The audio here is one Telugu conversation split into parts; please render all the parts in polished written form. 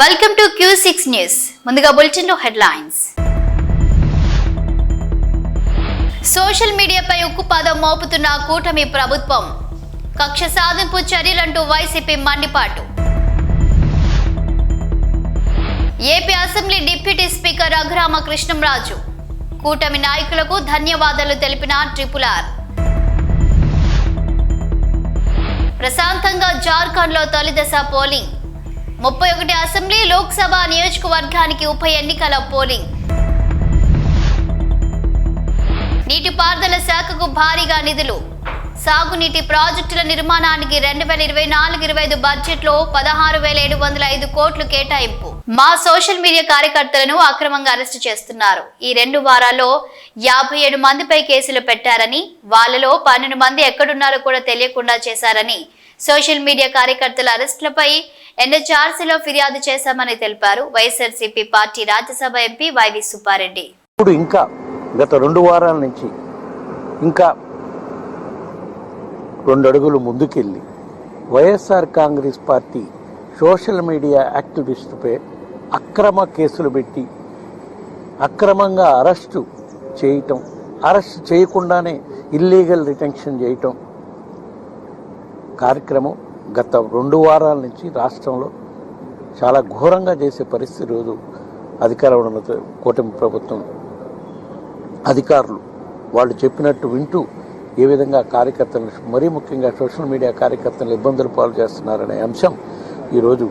Welcome to Q6 news. ముందుగా బులెటిన్ లో హెడ్లైన్స్. సోషల్ మీడియాపై ఉక్కుపాదం మోపుతున్న కూటమి ప్రభుత్వం. కక్ష సాధింపు చర్యలంటూ వైసీపీ మండిపాటు. AP assembly deputy speaker Raghurama Krishnamraju కూటమి నాయకులకు ధన్యవాదాలు తెలిపిన RRR. ప్రశాంతంగా జార్ఖండ్ లో తొలిదశ పోలింగ్. 31 అసెంబ్లీ లోక్సభ నియోజకవర్గానికి ఉప ఎన్నికల పోలింగ్. నీటిపారుదల శాఖకు భారీగా నిధులు. సాగునీటి ప్రాజెక్టుల నిర్మాణానికి 2024-25 బడ్జెట్లో 16,705 కోట్లు కేటాయింపు. మా సోషల్ మీడియా కార్యకర్తలను అక్రమంగా అరెస్టు చేస్తున్నారు. ఈ 2 వారాల్లో 57 మందిపై కేసులు పెట్టారని, వాళ్ళలో 12 మంది ఎక్కడున్నారో కూడా తెలియకుండా చేశారని, సోషల్ మీడియా కార్యకర్తల అరెస్టులపై NHRCలో ఫిర్యాదు చేశామని తెలిపారు వైఎస్ఆర్సీపీ పార్టీ రాజ్యసభ ఎంపీ వైవి సుబ్బారెడ్డి. ఇప్పుడు ఇంకా గత 2 వారాల నుంచి ఇంకా 2 అడుగులు ముందుకెళ్ళి YSR Congress party social media యాక్టివిస్టుపై అక్రమ కేసులు పెట్టి అక్రమంగా అరెస్టు చేయకుండానే ఇల్లీగల్ డిటెన్షన్ చేయటం కార్యక్రమం గత 2 వారాల నుంచి రాష్ట్రంలో చాలా ఘోరంగా చేసే పరిస్థితి. రోజు అధికారంలో ఉన్న కూటమి ప్రభుత్వం అధికారులు వాళ్ళు చెప్పినట్టు వింటూ ఏ విధంగా కార్యకర్తలను, మరీ ముఖ్యంగా సోషల్ మీడియా కార్యకర్తలను ఇబ్బందులు పాలు చేస్తున్నారనే అంశం ఈరోజు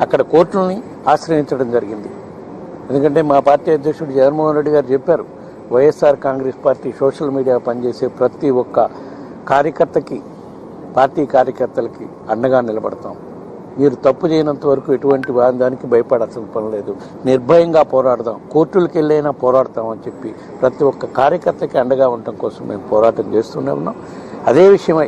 అక్కడ కోర్టులని ఆశ్రయించడం జరిగింది. ఎందుకంటే మా పార్టీ అధ్యక్షుడు జగన్మోహన్ రెడ్డి గారు చెప్పారు, YSR Congress party social media పనిచేసే ప్రతి ఒక్క కార్యకర్తకి, పార్టీ కార్యకర్తలకి అండగా నిలబడతాం. మీరు తప్పు చేయనంత వరకు ఎటువంటి దానికి భయపడాల్సిన పని లేదు, నిర్భయంగా పోరాడదాం, కోర్టులకు వెళ్ళైనా పోరాడతామని చెప్పి ప్రతి ఒక్క కార్యకర్తకి అండగా ఉండటం కోసం మేము పోరాటం చేస్తూనే ఉన్నాం. అదే విషయమై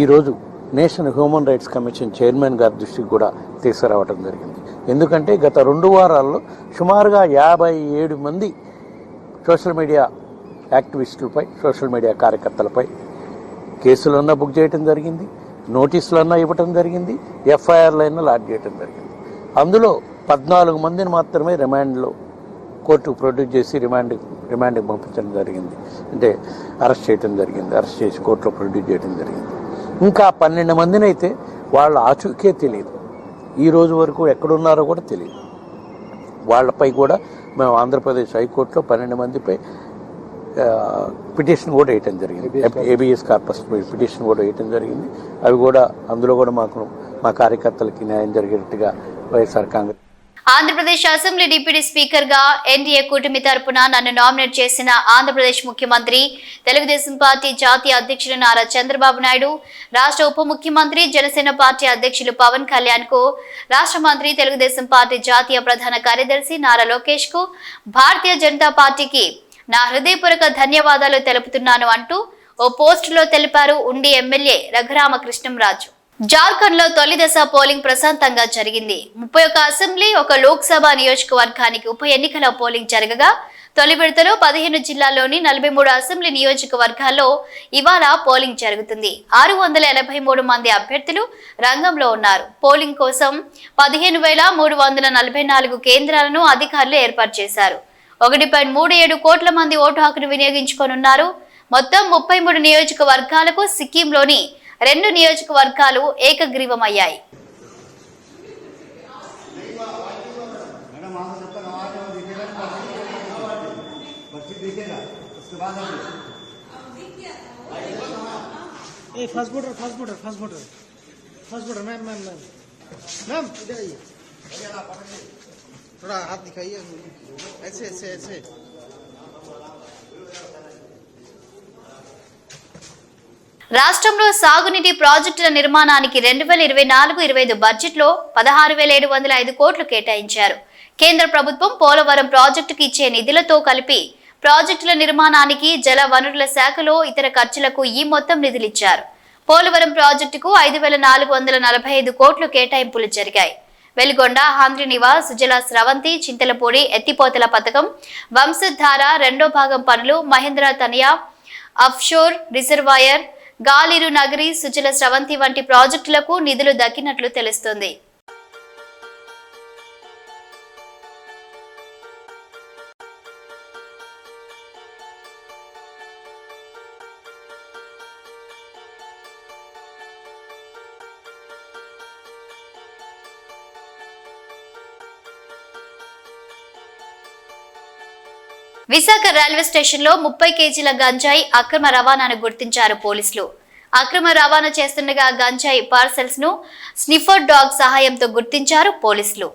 ఈరోజు national human rights commission chairman గారి దృష్టికి కూడా తీసుకురావడం జరిగింది. ఎందుకంటే గత 2 వారాల్లో సుమారుగా 57 మంది సోషల్ మీడియా యాక్టివిస్టులపై, సోషల్ మీడియా కార్యకర్తలపై కేసులన్నా బుక్ చేయడం జరిగింది, నోటీసులన్నా ఇవ్వటం జరిగింది, FIRలైనా లాడ్ చేయడం జరిగింది. అందులో 14 మందిని మాత్రమే రిమాండ్లో కోర్టుకు ప్రొడ్యూస్ చేసి రిమాండ్కి పంపించడం జరిగింది. అంటే అరెస్ట్ చేయడం జరిగింది, అరెస్ట్ చేసి కోర్టులో ప్రొడ్యూస్ చేయడం జరిగింది. ఇంకా 12 మందిని అయితే వాళ్ళ ఆచూకే తెలియదు, ఈ రోజు వరకు ఎక్కడున్నారో కూడా తెలియదు. వాళ్ళపై కూడా మేము ఆంధ్రప్రదేశ్ హైకోర్టులో 12 మందిపై పిటిషన్ కూడా వేయటం జరిగింది, ABS కార్పస్ పిటిషన్ కూడా వేయటం జరిగింది. అవి కూడా అందులో కూడా మా కార్యకర్తలకి న్యాయం జరిగేట్టుగా YSR Congress. Andhra Pradesh assembly deputy speaker గా NDA కూటమి తరపున నన్ను నామినేట్ చేసిన ఆంధ్రప్రదేశ్ ముఖ్యమంత్రి, తెలుగుదేశం పార్టీ జాతీయ అధ్యక్షులు నారా చంద్రబాబు నాయుడు, రాష్ట్ర ఉప ముఖ్యమంత్రి, జనసేన పార్టీ అధ్యక్షులు పవన్ కళ్యాణ్ కు, రాష్ట్ర మంత్రి, తెలుగుదేశం పార్టీ జాతీయ ప్రధాన కార్యదర్శి నారా లోకేష్ కు, భారతీయ జనతా పార్టీకి నా హృదయపూర్వక ధన్యవాదాలు తెలుపుతున్నాను అంటూ ఓ పోస్టులో తెలిపారు ఉండి ఎమ్మెల్యే రఘురామ కృష్ణంరాజు. జార్ఖండ్ లో తొలిదశ పోలింగ్ ప్రశాంతంగా జరిగింది. 31 అసెంబ్లీ, 1 లోక్సభ నియోజకవర్గానికి ఉప ఎన్నికల పోలింగ్ జరగగా, తొలి విడతలో 15 జిల్లాల్లోని 43 అసెంబ్లీ నియోజకవర్గాల్లో ఇవాళ పోలింగ్ జరుగుతుంది. 683 మంది అభ్యర్థులు రంగంలో ఉన్నారు. పోలింగ్ కోసం 15,344 కేంద్రాలను అధికారులు ఏర్పాటు చేశారు. 1.37 కోట్ల మంది ఓటు హక్కును వినియోగించుకోనున్నారు. మొత్తం 33 నియోజకవర్గాలకు సిక్కింలోని 2 నియోజకవర్గాలు ఏకగ్రీవమయ్యాయి. थोड़ा हाथ दिखाइए, ऐसे ऐसे ऐसे. రాష్ట్రంలో సాగునీటి ప్రాజెక్టుల నిర్మాణానికి 2024-25 బడ్జెట్లో 16,705 కోట్లు కేటాయించారు. కేంద్ర ప్రభుత్వం పోలవరం ప్రాజెక్టుకు ఇచ్చే నిధులతో కలిపి ప్రాజెక్టుల నిర్మాణానికి, జల వనరుల శాఖలో ఇతర ఖర్చులకు ఈ మొత్తం నిధులిచ్చారు. పోలవరం ప్రాజెక్టుకు 5,445 కోట్లు కేటాయింపులు జరిగాయి. వెలిగొండ, హాంద్రినివాస్, సుజల స్రవంతి, చింతలపూడి ఎత్తిపోతల పథకం, వంశధార 2వ భాగం పనులు, మహేంద్ర తనయ అఫ్షోర్ రిజర్వాయర్, గాలిరు నగరి, సుజల స్రవంతి వంటి ప్రాజెక్టులకు నిధులు దక్కినట్లు తెలుస్తోంది. విశాఖ రైల్వే స్టేషన్లో 30 కేజీల గంజాయి అక్రమ రవాణాను గుర్తించారు పోలీసులు. అక్రమ రవాణా చేస్తుండగా గంజాయి పార్సెల్స్ ను స్నిఫర్ డాగ్ సహాయంతో గుర్తించారు పోలీసులు.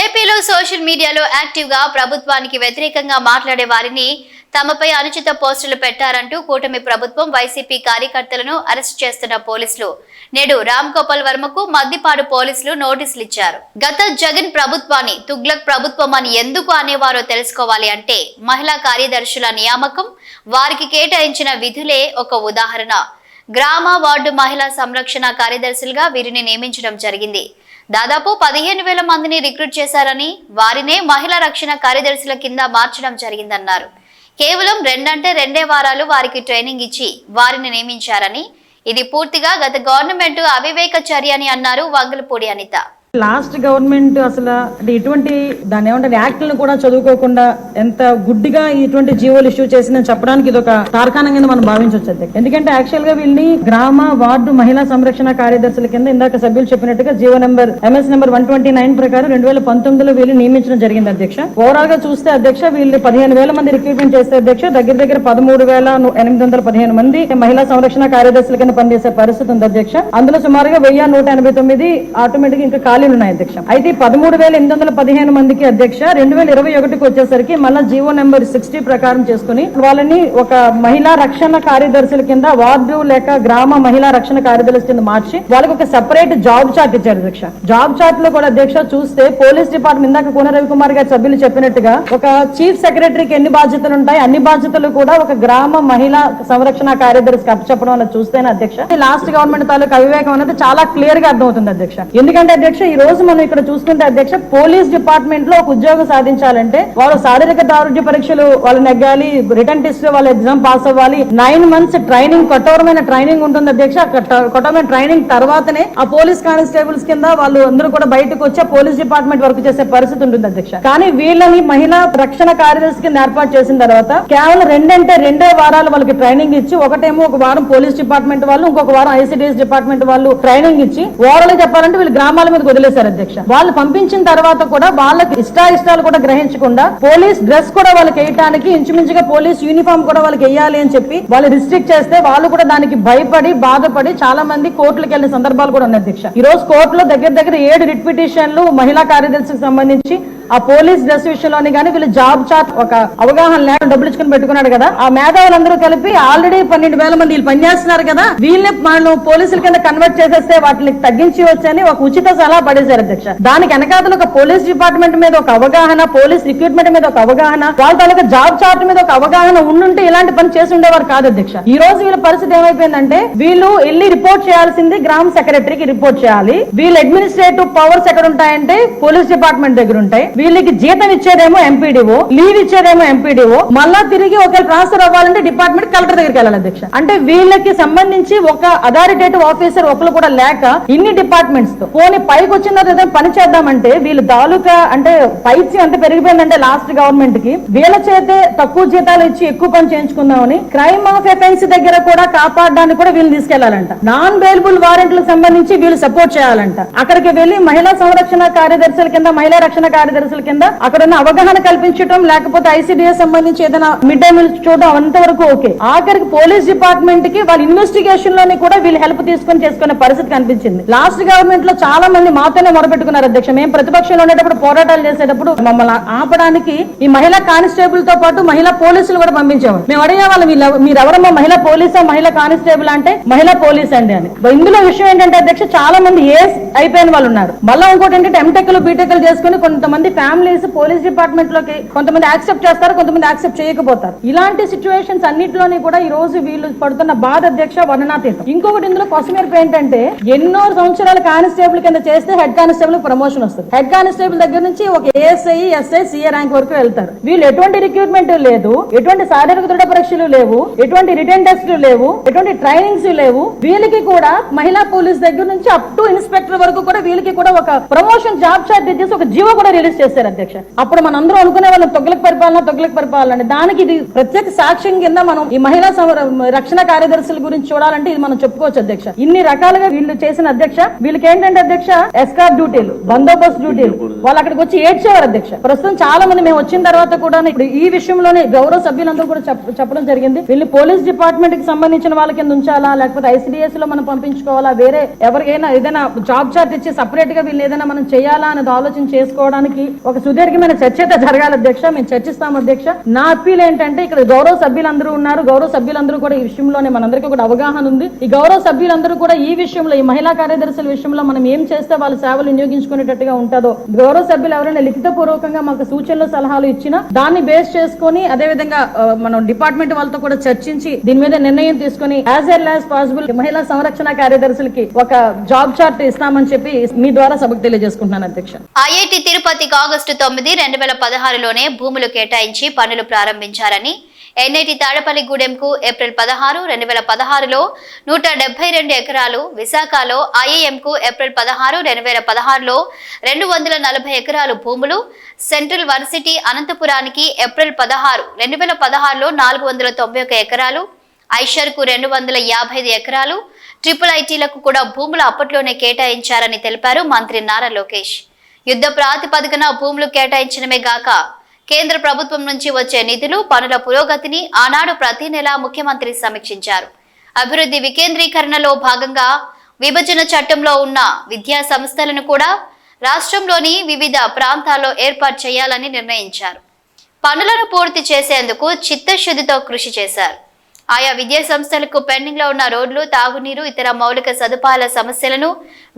ఏపీలో సోషల్ మీడియాలో యాక్టివ్ గా ప్రభుత్వానికి వ్యతిరేకంగా మాట్లాడే వారిని తమపై అనుచిత పోస్టులు పెట్టారంటూ కూటమి ప్రభుత్వం వైసీపీ కార్యకర్తలను అరెస్ట్ చేస్తున్న పోలీసులు నేడు రామ్ గోపాల్ వర్మకు మద్దిపాడు పోలీసులు నోటీసులు ఇచ్చారు. గత జగన్ ప్రభుత్వాన్ని తుగ్లక్ ప్రభుత్వం అని ఎందుకు అనేవారో తెలుసుకోవాలి అంటే మహిళా కార్యదర్శుల నియామకం, వారికి కేటాయించిన విధులే ఒక ఉదాహరణ. గ్రామ వార్డు మహిళా సంరక్షణ కార్యదర్శులుగా వీరిని నియమించడం జరిగింది. దాదాపు 15,000 మందిని రిక్రూట్ చేశారని, వారినే మహిళా రక్షణ కార్యదర్శుల కింద మార్చడం జరిగిందన్నారు. కేవలం 2 వారాలు వారికి ట్రైనింగ్ ఇచ్చి వారిని నియమించారని, ఇది పూర్తిగా గత గవర్నమెంట్ అవివేక చర్య అని అన్నారు వంగలపూడి అనిత. లాస్ట్ గవర్నమెంట్ అసలు ఇటువంటి దాన్ని ఏమంటారు యాక్ట్లను కూడా చదువుకోకుండా ఎంత గుడ్డిగా ఇటువంటి జీవోలు ఇష్యూ చేసిందని చెప్పడానికి ఇది ఒక తార్కాణం కింద మనం భావించవచ్చు. ఎందుకంటే యాక్చువల్ గా వీళ్ళని గ్రామ వార్డు మహిళా సంరక్షణ కార్యదర్శుల కింద ఇందాక సభ్యులు చెప్పినట్టుగా జీవో నెంబర్ MS నెంబర్ 129 ప్రకారం 2019లో వీళ్ళు నియమించడం జరిగింది అధ్యక్ష. ఓవరాల్ గా చూస్తే అధ్యక్ష వీళ్ళు 15,000 మంది రిక్రూట్మెంట్ చేస్తే అధ్యక్ష దగ్గర 13,815 మంది మహిళా సంరక్షణ కార్యదర్శుల కింద పనిచేసే పరిస్థితి ఉంది అధ్యక్ష. అందులో సుమారుగా 1,189 ఆటోమేటిక్ ఇంకా ఖాళీ ఉన్నాయి అధ్యక్ష. అయితే 13,815 మందికి అధ్యక్ష 2021కి వచ్చేసరికి మళ్ళా జీవో నెంబర్ 60 ప్రకారం చేసుకుని వాళ్ళని ఒక మహిళా రక్షణ కార్యదర్శుల కింద వార్డు లేక గ్రామ మహిళా రక్షణ కార్యదర్శి కింద మార్చి వాళ్ళకి ఒక సెపరేట్ జాబ్ చార్ట్ ఇచ్చారు అధ్యక్ష. జాబ్ చార్ట్ లో కూడా అధ్యక్ష చూస్తే పోలీస్ డిపార్ట్మెంట్ ఇందాక కోన రవికుమార్ గారి సభ్యులు చెప్పినట్టుగా ఒక చీఫ్ సెక్రటరీకి ఎన్ని బాధ్యతలు ఉంటాయి అన్ని బాధ్యతలు కూడా ఒక గ్రామ మహిళా సంరక్షణ కార్యదర్శికి అప్పచెప్పడం అనేది చూస్తేనే అధ్యక్ష లాస్ట్ గవర్నమెంట్ తాలూకు అవివేకం అనేది చాలా క్లియర్ గా అర్థమవుతుంది అధ్యక్ష. ఎందుకంటే అధ్యక్ష ఈ రోజు మనం ఇక్కడ చూసుకుంటే అధ్యక్ష పోలీస్ డిపార్ట్మెంట్ లో ఒక ఉద్యోగం సాధించాలంటే వాళ్ళు శారీరక దారుఢ్య పరీక్షలు వాళ్ళు నెగ్గాలి, రిటర్న్ టెస్ట్ లో వాళ్ళు ఎగ్జామ్ పాస్ అవ్వాలి, 9 months ట్రైనింగ్ కఠోరమైన ట్రైనింగ్ ఉంటుంది అధ్యక్ష. కఠోరమైన ట్రైనింగ్ తర్వాతనే ఆ పోలీస్ కానిస్టేబుల్స్ కింద వాళ్ళు అందరూ కూడా బయటకు వచ్చి పోలీస్ డిపార్ట్మెంట్ వర్క్ చేసే పరిస్థితి ఉంటుంది అధ్యక్ష. కానీ వీళ్ళని మహిళా రక్షణ కార్యదర్శి కింద ఏర్పాటు చేసిన తర్వాత కేవలం 2 వారాలు వాళ్ళకి ట్రైనింగ్ ఇచ్చి ఒకటేమో ఒక వారం పోలీస్ డిపార్ట్మెంట్ వాళ్ళు ఇంకొక వారం ICDS డిపార్ట్మెంట్ వాళ్ళు ట్రైనింగ్ ఇచ్చి ఓవరాల్ చెప్పాలంటే వీళ్ళు గ్రామాల మీద వదిలేశారు అధ్యక్ష. వాళ్ళు పంపించిన తర్వాత కూడా వాళ్ళకి ఇష్టాలు కూడా గ్రహించకుండా పోలీస్ డ్రెస్ కూడా వాళ్ళకి వేయడానికి ఇంచుమించుగా పోలీస్ యూనిఫామ్ కూడా వాళ్ళకి వేయాలి అని చెప్పి వాళ్ళు రిస్ట్రిక్ట్ చేస్తే వాళ్ళు కూడా దానికి భయపడి బాధపడి చాలా మంది కోర్టులకు వెళ్లిన సందర్భాలు కూడా ఉన్నాయి అధ్యక్ష. ఈ రోజు కోర్టులో దగ్గర 7 రిట్ పిటిషన్లు మహిళా కార్యదర్శికి సంబంధించి ఆ పోలీస్ డ్రెస్ విషయంలోని కానీ వీళ్ళు జాబ్ చార్ట్ ఒక అవగాహన లేకుండా డబ్బులు ఇచ్చుకుని పెట్టుకున్నాడు కదా. ఆ మేధావులందరూ కలిపి ఆల్రెడీ 12,000 మంది వీళ్ళు పనిచేస్తున్నారు కదా, వీళ్ళని మనం పోలీసుల కింద కన్వర్ట్ చేసేస్తే వాటిని తగ్గించి వచ్చని ఒక ఉచిత సలహా పడేశారు అధ్యక్ష. దానికి వెనకాతలు ఒక పోలీస్ డిపార్ట్మెంట్ మీద ఒక అవగాహన, పోలీస్ రిక్రూట్మెంట్ మీద ఒక అవగాహన, వాళ్ళ తాలూకా జాబ్ చార్ట్ మీద ఒక అవగాహన ఉండుంటే ఇలాంటి పని చేసి ఉండేవారు కాదు అధ్యక్ష. ఈ రోజు వీళ్ళ పరిస్థితి ఏమైపోయిందంటే వీళ్ళు వెళ్ళి రిపోర్ట్ చేయాల్సింది గ్రామ సెక్రటరీకి రిపోర్ట్ చేయాలి. వీళ్ళ అడ్మినిస్ట్రేటివ్ పవర్స్ ఎక్కడ ఉంటాయంటే పోలీస్ డిపార్ట్మెంట్ దగ్గర ఉంటాయి. వీళ్ళకి జీతం ఇచ్చేదేమో ఎంపీడీఓ, లీవ్ ఇచ్చేదేమో ఎంపీడీఓ, మళ్ళా తిరిగి ఒకవేళ ట్రాన్స్ఫర్ అవ్వాలంటే డిపార్ట్మెంట్ కలెక్టర్ దగ్గరికి వెళ్ళాలి అధ్యక్ష. అంటే వీళ్ళకి సంబంధించి ఒక అథారిటేటివ్ ఆఫీసర్ ఒకరు కూడా లేక ఇన్ని డిపార్ట్మెంట్స్ తో పోనీ పైకి వచ్చిన తర్వాత పని చేద్దామంటే వీళ్ళు తాలూకా అంటే పైచి ఎంత పెరిగిపోయిందంటే లాస్ట్ గవర్నమెంట్ కి వీళ్ళ చేతే తక్కువ జీతాలు ఇచ్చి ఎక్కువ పని చేయించుకుందామని క్రైమ్ ఆఫ్ అఫెన్స్ దగ్గర కూడా కాపాడడానికి కూడా వీళ్ళు తీసుకెళ్లాలంట. నాన్ బెయిలబుల్ వారెంట్లకు సంబంధించి వీళ్ళు సపోర్ట్ చేయాలంట. అక్కడికి వెళ్లి మహిళా సంరక్షణ కార్యదర్శుల కింద మహిళా రక్షణ కార్యదర్శుల కింద అక్కడ ఉన్న అవగాహన కల్పించడం లేకపోతే ICDS సంబంధించి ఏదైనా మిడ్ డే మీల్ చూడడం అంతవరకు ఓకే. ఆఖరికి పోలీస్ డిపార్ట్మెంట్ కి వాళ్ళ ఇన్వెస్టిగేషన్ లోని కూడా వీళ్ళు హెల్ప్ తీసుకొని చేసుకునే పరిస్థితి కనిపించింది. లాస్ట్ గవర్నమెంట్ లో చాలా మంది మాతోనే మొరపెట్టుకున్నారు అధ్యక్ష. మేము ప్రతిపక్షంలో ఉండేటప్పుడు పోరాటాలు చేసేటప్పుడు మమ్మల్ని ఆపడానికి ఈ మహిళా కానిస్టేబుల్ తో పాటు మహిళా పోలీసులు కూడా పంపించేవారు. మేము అడిగేవాళ్ళం మీరెవరమ్మా మహిళా పోలీసా మహిళా కానిస్టేబుల్ అంటే మహిళా పోలీస్ అండి అని. ఇందులో విషయం ఏంటంటే అధ్యక్ష చాలా మంది అయిపోయిన వాళ్ళు ఉన్నారు. మళ్ళీ ఇంకోటి ఏంటంటే ఎంటెక్లు బీటెక్లు చేసుకుని కొంతమంది ఫ్యామిలీస్ పోలీస్ డిపార్ట్మెంట్ లోకి కొంతమంది యాక్సెప్ట్ చేస్తారు, కొంతమంది యాక్సెప్ట్ చేయకపోతారు. ఇలాంటి సిచ్యువేషన్స్ అన్నింటిలోని కూడా ఈ రోజు వీళ్ళు పడుతున్న బాధ అధ్యక్ష వర్ణనాతీతం. ఇంకొకటి ఇందులో కొసమేర్పు ఏంటంటే ఎన్నో సంవత్సరాల కానిస్టేబుల్ కింద చేస్తే హెడ్ కానిస్టేబుల్ ప్రమోషన్ వస్తుంది. హెడ్ కానిస్టేబుల్ దగ్గర నుంచి ఒక ASI, SI, CA ర్యాంక్ వరకు వెళ్తారు. వీళ్ళు ఎటువంటి రిక్రూట్మెంట్ లేదు, ఎటువంటి శారీరక దృఢ పరీక్షలు లేవు, ఎటువంటి రిటర్న్ టెస్టులు లేవు, ఎటువంటి ట్రైనింగ్స్ లేవు. వీళ్ళకి కూడా మహిళా పోలీస్ దగ్గర నుంచి అప్ టు ఇన్స్పెక్టర్ వరకు కూడా వీళ్ళకి కూడా ఒక ప్రమోషన్ జాబ్ చార్ట్ ఇచ్చేసి ఒక జీవో కూడా రిలీజ్ చేశారు అధ్యక్ష. అప్పుడు మనందరం అనుకునే వాళ్ళం తొగ్లక్ పరిపాలన. దానికి ఇది ప్రత్యేక సాక్ష్యం కింద మనం ఈ మహిళా రక్షణ కార్యదర్శుల గురించి చూడాలంటే ఇది మనం చెప్పుకోవచ్చు అధ్యక్ష. ఇన్ని రకాలుగా వీళ్ళు చేసిన అధ్యక్ష, వీళ్ళకి ఏంటంటే అధ్యక్ష ఎస్కార్ట్ డ్యూటీలు, బందోబస్తు డ్యూటీలు, వాళ్ళు అక్కడికి వచ్చి ఏడ్చేవారు అధ్యక్ష. ప్రస్తుతం చాలా మంది మేము వచ్చిన తర్వాత కూడా ఇప్పుడు ఈ విషయంలోనే గౌరవ సభ్యులందరూ కూడా చెప్పడం జరిగింది. వీళ్ళు పోలీస్ డిపార్ట్మెంట్ కి సంబంధించిన వాళ్ళ కింద ఉంచాలా, లేకపోతే ఐసిడిఎస్ లో మనం పంపించుకోవాలా, వేరే ఎవరికైనా ఏదైనా జాబ్ చార్ట్ ఇచ్చి సపరేట్ గా వీళ్ళు ఏదైనా మనం చేయాలా అనేది ఆలోచన చేసుకోవడానికి ఒక సుదీర్ఘమైన చర్చ అయితే జరగాలి అధ్యక్ష. మేము చర్చిస్తాం అధ్యక్ష. నా అప్పీల్ ఏంటంటే ఇక్కడ గౌరవ సభ్యులందరూ ఉన్నారు, గౌరవ సభ్యులందరూ కూడా ఈ విషయంలోనే మనందరికీ కూడా అవగాహన ఉంది. ఈ గౌరవ సభ్యులందరూ కూడా ఈ విషయంలో, ఈ మహిళా కార్యదర్శుల విషయంలో మనం ఏం చేస్తే వాళ్ళ సేవలు వినియోగించుకునేటట్టుగా ఉంటుందో, గౌరవ సభ్యులు ఎవరైనా లిఖిత పూర్వకంగా మాకు సూచనలు సలహాలు ఇచ్చినా దాన్ని బేస్ చేసుకుని అదే విధంగా మనం డిపార్ట్మెంట్ వాళ్ళతో కూడా చర్చించి దీని మీద నిర్ణయం తీసుకుని యాజ్ ఎర్లీ యాజ్ పాసిబుల్ మహిళా సంరక్షణ కార్యదర్శులకి ఒక జాబ్ చార్ట్ ఇస్తామని చెప్పి మీ ద్వారా సభకు తెలియజేసుకుంటున్నాను అధ్యక్ష. ఐఐటి తిరుపతికి ఆగస్టు 9, 2016లోనే భూములు కేటాయించి పనులు ప్రారంభించారని, ఎన్ఐటి తాడపల్లిగూడెంకు ఏప్రిల్ 16, 2016లో 172 ఎకరాలు, విశాఖలో ఐఐఎంకు ఏప్రిల్ 16, 2016లో 240 ఎకరాలు భూములు, సెంట్రల్ వర్సిటీ అనంతపురానికి ఏప్రిల్ 16, 2016లో 491 ఎకరాలు, ఐషర్కు 255 ఎకరాలు, ట్రిపుల్ ఐటీలకు కూడా భూములు అప్పట్లోనే కేటాయించారని తెలిపారు మంత్రి నారా లోకేష్. యుద్ధ ప్రాతిపదికన భూములు కేటాయించడమే గాక కేంద్ర ప్రభుత్వం నుంచి వచ్చే నిధులు, పనుల పురోగతిని ఆనాడు ప్రతి నెలా ముఖ్యమంత్రి సమీక్షించారు. అభివృద్ధి వికేంద్రీకరణలో భాగంగా విభజన చట్టంలో ఉన్న విద్యా సంస్థలను కూడా రాష్ట్రంలోని వివిధ ప్రాంతాల్లో ఏర్పాటు చేయాలని నిర్ణయించారు. పనులను పూర్తి చేసేందుకు చిత్తశుద్ధితో కృషి చేశారు. ఆయా విద్యా సంస్థలకు పెండింగ్ లో ఉన్న రోడ్లు, తాగునీరు, ఇతర మౌలిక సదుపాయాల సమస్యలను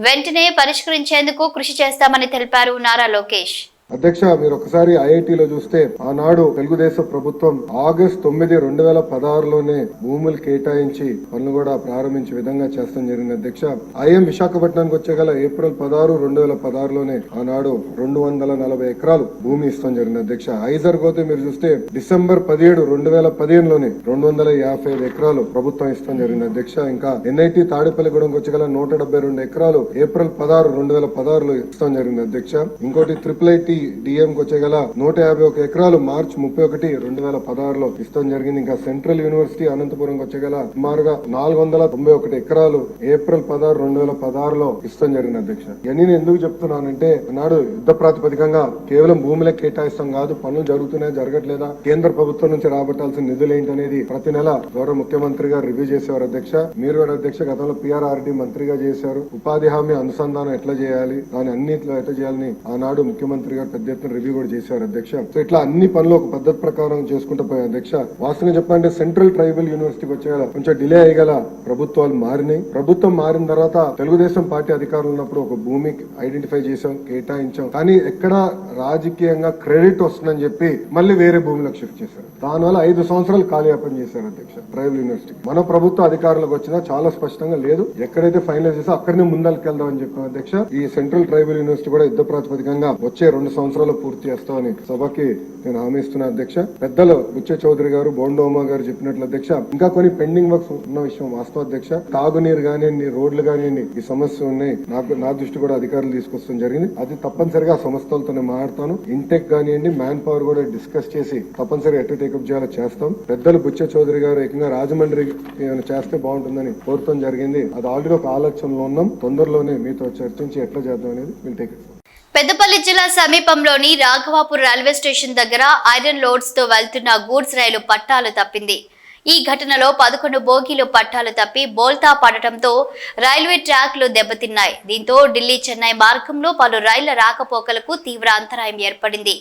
వెంటనే పరిష్కరించేందుకు కృషి చేస్తామని తెలిపారు నారా లోకేష్. అధ్యక్ష, మీరు ఒకసారి ఐఐటిలో చూస్తే ఆనాడు తెలుగుదేశం ప్రభుత్వం ఆగస్టు 9, 2016లోనే భూములు కేటాయించి పనులు కూడా ప్రారంభించే విధంగా చేస్తాం జరిగింది అధ్యక్ష. ఐఎం విశాఖపట్నానికి వచ్చేగల ఏప్రిల్ 16, 2016లోనే ఆనాడు 240 ఎకరాలు భూమి ఇస్తాం జరిగింది అధ్యక్ష. ఐజర్ పోతే మీరు చూస్తే డిసెంబర్ 17, 2015లోనే 255 ఎకరాలు ప్రభుత్వం ఇస్తాం జరిగింది అధ్యక్ష. ఇంకా ఎన్ఐటి తాడేపల్లిగూడెంకి వచ్చేగల 172 ఎకరాలు ఏప్రిల్ 16, 2016లో ఇస్తాం జరిగింది అధ్యక్ష. ఇంకోటి ట్రిపుల్ ఐటీ డిఎంకి వచ్చేగల 151 ఎకరాలు మార్చి 31, 2016లో ఇస్తాం జరిగింది. ఇంకా సెంట్రల్ యూనివర్సిటీ అనంతపురంకి వచ్చేగల సుమారుగా 491 ఎకరాలు ఏప్రిల్ 16, 2016లో ఇస్తాం జరిగింది అధ్యక్ష. ఇవన్నీ నేను ఎందుకు చెప్తున్నానంటే నాడు యుద్ధ ప్రాతిపదికంగా కేవలం భూములే కేటాయిస్తాం కాదు, పనులు జరుగుతున్నాయా జరగట్లేదా, కేంద్ర ప్రభుత్వం నుంచి రాబట్టాల్సిన నిధులు ఏంటనేది ప్రతి నెల గౌరవ ముఖ్యమంత్రి గారు రివ్యూ చేసేవారు అధ్యక్ష. మీరు కూడా అధ్యక్ష గతంలో పిఆర్ఆర్డి మంత్రిగా చేశారు. ఉపాధి హామీ అనుసంధానం ఎట్లా చేయాలి, దాని అన్నింటిలో ఎట్లా చేయాలని ఆనాడు ముఖ్యమంత్రి గారు పెద్ద ఎత్తున రివ్యూ కూడా చేశారు అధ్యక్ష. సో ఇట్లా అన్ని పనులు ఒక పద్ధతి ప్రకారం చేసుకుంటూ పోయాయి అధ్యక్ష. వాస్తవంగా చెప్పాలంటే సెంట్రల్ ట్రైబల్ యూనివర్సిటీకి వచ్చేగల కొంచెం డిలే అయ్యగల ప్రభుత్వాలు మారినాయి. ప్రభుత్వం మారిన తర్వాత తెలుగుదేశం పార్టీ అధికారులు ఉన్నప్పుడు ఒక భూమి ఐడెంటిఫై చేశాం, కేటాయించాం. కానీ ఎక్కడ రాజకీయంగా క్రెడిట్ వస్తుందని చెప్పి మళ్ళీ వేరే భూమిలోకి షిఫ్ట్ చేశారు. దానివల్ల 5 సంవత్సరాలు కాలయాపన చేశారు అధ్యక్ష ట్రైబల్ యూనివర్సిటీ. మన ప్రభుత్వ అధికారులకు వచ్చినా చాలా స్పష్టంగా లేదు, ఎక్కడైతే ఫైనల్ చేసా అక్కడనే ముందరికి వెళ్దామని చెప్పాం అధ్యక్ష. ఈ సెంట్రల్ ట్రైబల్ యూనివర్సిటీ కూడా యుద్ధ ప్రాతిపదికంగా వచ్చే 2 సంవత్సరాలు పూర్తి చేస్తామని సభకి నేను హామీ ఇస్తున్నా అధ్యక్ష. పెద్దలు బుచ్చ చౌదరి గారు, బోండోమా గారు చెప్పినట్లు అధ్యక్ష ఇంకా కొన్ని పెండింగ్ వర్క్స్ ఉన్న విషయం వాస్తవ అధ్యక్ష. తాగునీరు కానివ్వండి, రోడ్లు కానివ్వండి, ఈ సమస్య ఉన్నాయి. నా దృష్టి కూడా అధికారులు తీసుకొస్తాం జరిగింది. అది తప్పనిసరిగా సంస్థలతో మాట్లాడతాను. ఇంటెక్ కానివ్వండి, మ్యాన్ పవర్ కూడా డిస్కస్ చేసి తప్పనిసరిగా ఎట్లా టేకప్ చేయాలో చేస్తాం. పెద్దలు బుచ్చ చౌదరి గారు ఏకంగా రాజమండ్రి చేస్తే బాగుంటుందని కోరుతాం జరిగింది. అది ఆల్రెడీ ఒక ఆలోచనలో ఉన్నాం. తొందరలోనే మీతో చర్చించి ఎట్లా చేద్దాం అనేది విల్ టేక్ ఇట్. పెద్దపల్లి జిల్లా సమీపంలోని రాఘవాపూర్ రైల్వే స్టేషన్ దగ్గర ఐరన్ లోడ్స్ తో వెళ్తున్న గూడ్స్ రైలు పట్టాలు తప్పింది. ఈ ఘటనలో 11 బోగీలు పట్టాలు తప్పి బోల్తా పడటంతో రైల్వే ట్రాక్లు దెబ్బతిన్నాయి. దీంతో ఢిల్లీ చెన్నై మార్గంలో పలు రైళ్ల రాకపోకలకు తీవ్ర అంతరాయం ఏర్పడింది.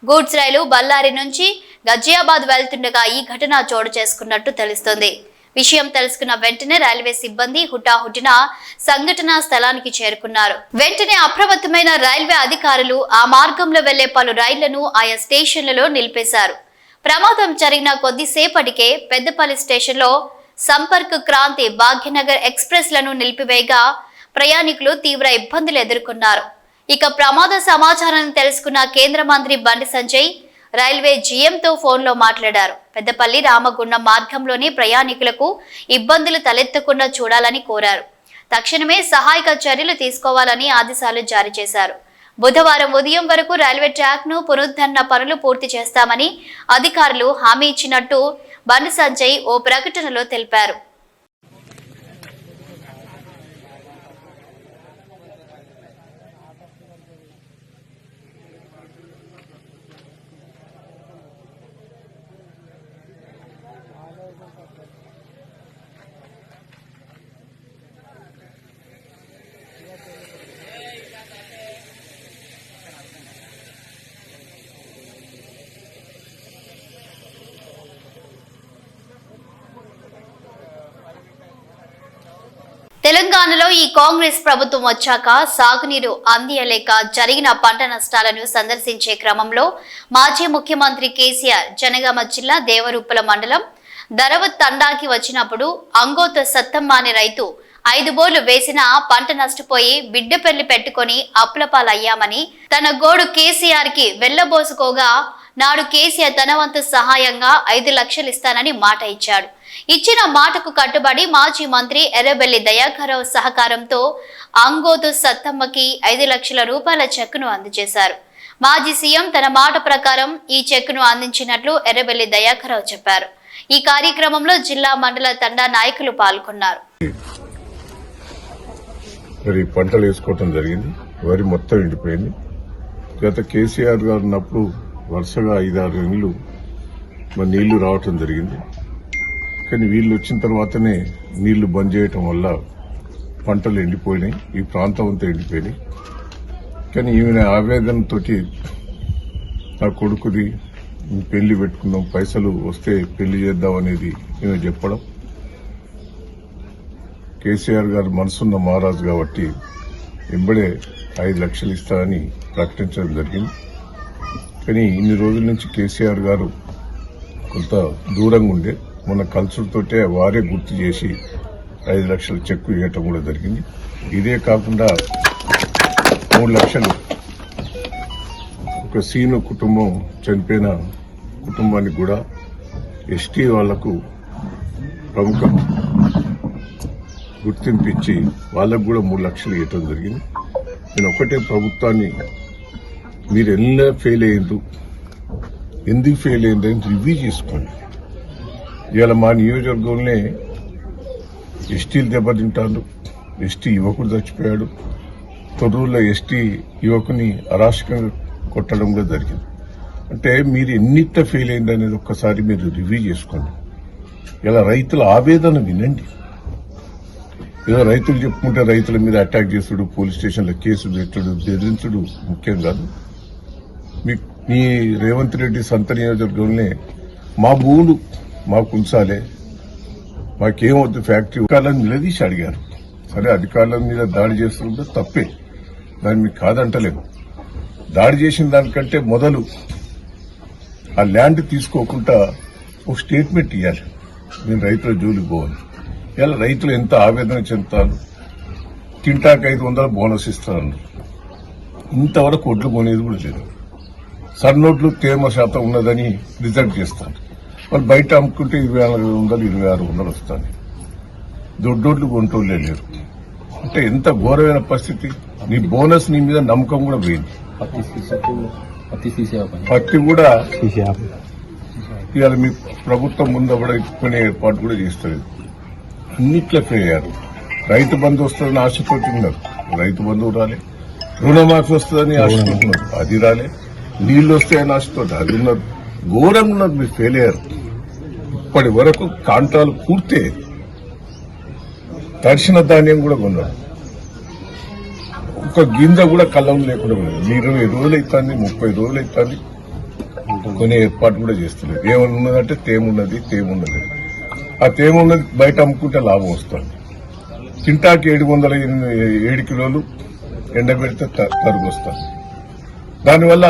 గూడ్స్ రైలు బళ్ళారి నుంచి గజియాబాద్ వెళ్తుండగా ఈ ఘటన చోటు చేసుకున్నట్టు తెలుస్తోంది. విషయం తెలుసుకున్న వెంటనే రైల్వే సిబ్బంది హుటాహుటిన సంఘటనా స్థలానికి చేరుకున్నారు. వెంటనే అప్రమత్తమైన రైల్వే అధికారులు ఆ మార్గంలో వెళ్లే పలు రైళ్లను ఆయా స్టేషన్లలో నిలిపేశారు. ప్రమాదం జరిగిన కొద్దిసేపటికే పెద్దపల్లి స్టేషన్లో సంపర్క్ క్రాంతి, భాగ్యనగర్ ఎక్స్ప్రెస్ లను నిలిపివేయగా ప్రయాణికులు తీవ్ర ఇబ్బందులు ఎదుర్కొన్నారు. ఇక ప్రమాద సమాచారాన్ని తెలుసుకున్న కేంద్ర మంత్రి బండి సంజయ్ రైల్వే జీఎంతో ఫోన్లో మాట్లాడారు. పెద్దపల్లి రామగుండం మార్గంలోని ప్రయాణికులకు ఇబ్బందులు తలెత్తకుండా చూడాలని కోరారు. తక్షణమే సహాయక చర్యలు తీసుకోవాలని ఆదేశాలు జారీ చేశారు. బుధవారం ఉదయం వరకు రైల్వే ట్రాక్ ను పునరుద్ధరణ పనులు పూర్తి చేస్తామని అధికారులు హామీ ఇచ్చినట్టు బండి సంజయ్ ఓ ప్రకటనలో తెలిపారు. తెలంగాణలో ఈ కాంగ్రెస్ ప్రభుత్వం వచ్చాక సాగునీరు అందియలేక జరిగిన పంట నష్టాలను సందర్శించే క్రమంలో మాజీ ముఖ్యమంత్రి కేసీఆర్ జనగామ జిల్లా దేవరూపల మండలం దరవత్ తండాకి వచ్చినప్పుడు అంగోతు సత్తమ్మ అనే రైతు 5 బోర్లు వేసిన పంట నష్టపోయి బిడ్డ పెళ్లి పెట్టుకుని అప్పులపాలయ్యామని తన గోడు కేసీఆర్ కి వెళ్లబోసుకోగా నాడు కేసీఆర్ తన వంతు సహాయంగా 5 లక్షలు ఇస్తానని మాట ఇచ్చాడు. ఇచ్చిన మాటకు కట్టుబడి మాజీ మంత్రి ఎర్రబెల్లి దయాకర్రావు సహకారంతో అంగోతు సత్తమ్మకి 5 లక్షల రూపాయల చెక్కును అందజేశారు. మాజీ సీఎం తన మాట ప్రకారం ఈ చెక్కును అందించినట్లు ఎర్రబెల్లి దయాకర్రావు చెప్పారు. ఈ కార్యక్రమంలో జిల్లా మండల తండా నాయకులు పాల్గొన్నారు. మరి పంటలు వేసుకోవటం జరిగింది. వరి మొత్తం ఎండిపోయింది. గత కేసీఆర్ గారు ఉన్నప్పుడు వరుసగా 5-6 నెలలు మరి నీళ్లు రావటం జరిగింది. కానీ వీళ్ళు వచ్చిన తర్వాతనే నీళ్లు బంద్ చేయటం వల్ల పంటలు ఎండిపోయినాయి. ఈ ప్రాంతం అంతా ఎండిపోయినాయి. కానీ ఈమె ఆవేదనతోటి నా కొడుకుది పెళ్లి పెట్టుకుందాం, పైసలు వస్తే పెళ్లి చేద్దాం అనేది ఈమె చెప్పడం. కేసీఆర్ గారు మనసున్న మహారాజు కాబట్టి ఎంబడే 5 లక్షలు ఇస్తారని ప్రకటించడం జరిగింది. కానీ ఇన్ని రోజుల నుంచి కేసీఆర్ గారు కొంత దూరంగా ఉండే మొన్న కల్చులతోటే వారే గుర్తు చేసి 5 లక్షల చెక్కు ఇవ్వటం కూడా జరిగింది. ఇదే కాకుండా 3 లక్షలు ఒక సీను కుటుంబం చనిపోయిన కుటుంబానికి కూడా ఎస్టీ వాళ్లకు ప్రముఖ గుర్తింపు ఇచ్చి వాళ్ళకు కూడా 3 లక్షలు ఇవ్వటం జరిగింది. నేను ఒకటే ప్రభుత్వాన్ని మీరు ఎలా ఫెయిల్ అయ్యిండ్రు, ఎందుకు ఫెయిల్ అయ్యింది అని రివ్యూ చేసుకోండి. ఇవాళ మా నియోజకవర్గంలోనే ఎస్టీలు దెబ్బతింటారు. ఎస్టీ యువకుడు చచ్చిపోయాడు. తొర్రూరులో ఎస్టీ యువకుని అరాచకంగా కొట్టడం కూడా జరిగింది. అంటే మీరు ఎన్నిట ఫెయిల్ అయింది అనేది ఒక్కసారి మీరు రివ్యూ చేసుకోండి. ఇలా రైతుల ఆవేదన వినండి. ఏదో రైతులు చెప్పుకుంటే రైతుల మీద అటాక్ చేసుడు, పోలీస్ స్టేషన్లో కేసులు పెట్టడు, బెదిరించుడు ముఖ్యం కాదు. మీ రేవంత్ రెడ్డి సొంత నియోజకవర్గంలోనే మా భూములు మాకు ఉంచాలే, మాకేమవుతుంది ఫ్యాక్టరీ అధికారులను నిలదీసి అడిగారు. సరే అధికారుల మీద దాడి చేస్తుంటే తప్పే, దాన్ని మీకు కాదంటలేము. దాడి చేసిన దానికంటే మొదలు ఆ ల్యాండ్ తీసుకోకుండా ఒక స్టేట్మెంట్ ఇవ్వాలి. నేను రైతుల జోలికి పోవాలి. ఇలా రైతులు ఎంత ఆవేదన చెందుతారు. కింటాకు 500 బోనస్ ఇస్తారన్నారు. ఇంతవరకు ఒడ్లు కొనేది కూడా లేదు. సన్నోట్లు తేమ శాతం ఉన్నదని రిజెక్ట్ చేస్తారు. వాళ్ళు బయట అమ్ముకుంటే 2400, 2600 వస్తాయి. దొడ్డోట్లు కొంటోళ్లే లేరు. అంటే ఎంత ఘోరమైన పరిస్థితి. నీ బోనస్ నీ మీద నమ్మకం కూడా పోయింది. పత్తి కూడా ఇవాళ మీ ప్రభుత్వం ముందు కూడా కొనే ఏర్పాటు కూడా చేస్తారు. అన్నిట్లో ఫెయిల్ అయ్యారు. రైతు బంధు వస్తుందని ఆశతోటి ఉన్నారు, రైతు బంధువు రాలే. రుణమాఫీ వస్తుందని ఆశతోటున్నారు, అది రాలే. నీళ్లు వస్తాయని ఆశతోటి అది ఉన్నారు. ఘోరంగా ఉన్నారు. మీరు ఫెయిల్ అయ్యారు. ఇప్పటి వరకు కాంట్రాలు పూర్తి తడిసిన ధాన్యం కూడా కొన్నారు. ఒక గింజ కూడా కళ్ళం లేకుండా ఉన్నది. 20 రోజులు అవుతుంది, 30 రోజులు అవుతుంది. కొనే ఏర్పాటు కూడా చేస్తున్నారు. ఏమన్నదంటే తేమున్నది. ఆ తేమున్నది బయట అమ్ముకుంటే లాభం వస్తుంది. కింటాకి 707 కిలోలు ఎండబెడితే తరుగు వస్తుంది. దానివల్ల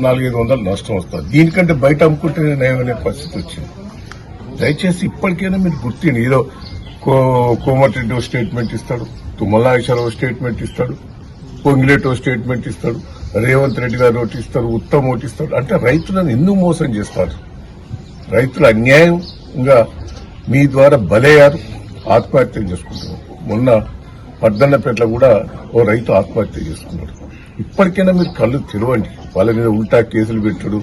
400-500 నష్టం వస్తుంది. దీనికంటే బయట అమ్ముకుంటే నయమనే పరిస్థితి వచ్చింది. దయచేసి ఇప్పటికైనా మీరు గుర్తిండి. ఏదో కోమటిరెడ్డి స్టేట్మెంట్ ఇస్తాడు, తుమ్మల నాగేశ్వరరావు స్టేట్మెంట్ ఇస్తాడు, పొంగిలేటో స్టేట్మెంట్ ఇస్తాడు, రేవంత్ రెడ్డి గారు ఒకటి ఇస్తారు, ఉత్తమ్ ఒకటి ఇస్తాడు. అంటే రైతులను ఎందుకు మోసం చేస్తారు? రైతులు అన్యాయంగా మీ ద్వారా బలయ్యారు, ఆత్మహత్యలు చేసుకుంటున్నారు. మొన్న పద్దన్నపేటలో కూడా ఓ రైతు ఆత్మహత్య చేసుకున్నాడు. ఇప్పటికైనా మీరు కళ్ళు తెరవండి. వాళ్ళ మీద ఉల్టా కేసులు పెట్టుడు,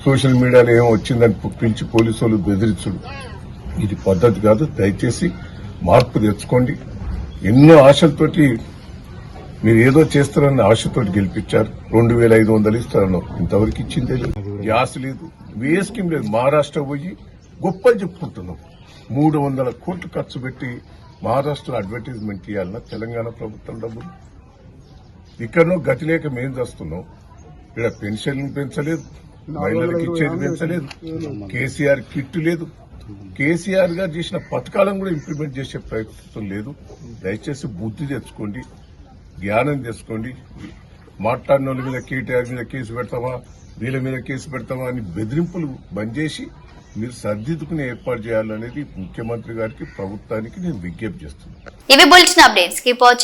సోషల్ మీడియాలో ఏమో వచ్చిందని పిలిచి పోలీసు వాళ్ళు బెదిరించుడు, ఇది పద్ధతి కాదు. దయచేసి మార్పు తెచ్చుకోండి. ఎన్నో ఆశలతోటి మీరు ఏదో చేస్తారన్న ఆశతోటి గెలిపించారు. 2500 ఇస్తారన్నారు, ఇంతవరకు ఇచ్చిందే లేదు. గ్యాస్ లేదు, ఏ స్కీమ్ లేదు. మహారాష్ట్ర పోయి గొప్పలు చెప్పుకుంటున్నాం. 300 కోట్లు ఖర్చు పెట్టి మహారాష్ట్ర అడ్వర్టైజ్మెంట్ ఇవ్వాలన్నా తెలంగాణ ప్రభుత్వం డబ్బులు. ఇక్కడనో గతి లేక మేం చేస్తున్నాం. ఇక్కడ పెన్షన్లు పెంచలేదు, మహిళలకు ఇచ్చేది పెంచలేదు, కేసీఆర్ కిట్ లేదు. కేసీఆర్ గారు చేసిన పథకాలను కూడా ఇంప్లిమెంట్ చేసే ప్రయత్నం లేదు. దయచేసి బుద్ధి తెచ్చుకోండి, జ్ఞానం తెచ్చుకోండి. మాట్లాడిన వాళ్ళ మీద కేటీఆర్ మీద కేసు పెడతామా, వీళ్ళ మీద కేసు పెడతామా అని బెదిరింపులు బంద్ చేసి మీరు సర్దిద్దుకుని ఏర్పాటు చేయాలనేది ముఖ్యమంత్రి గారికి, ప్రభుత్వానికి నేను విజ్ఞప్తి చేస్తున్నాను. ఇవి బులెటిన్ అప్డేట్స్. Keep watching.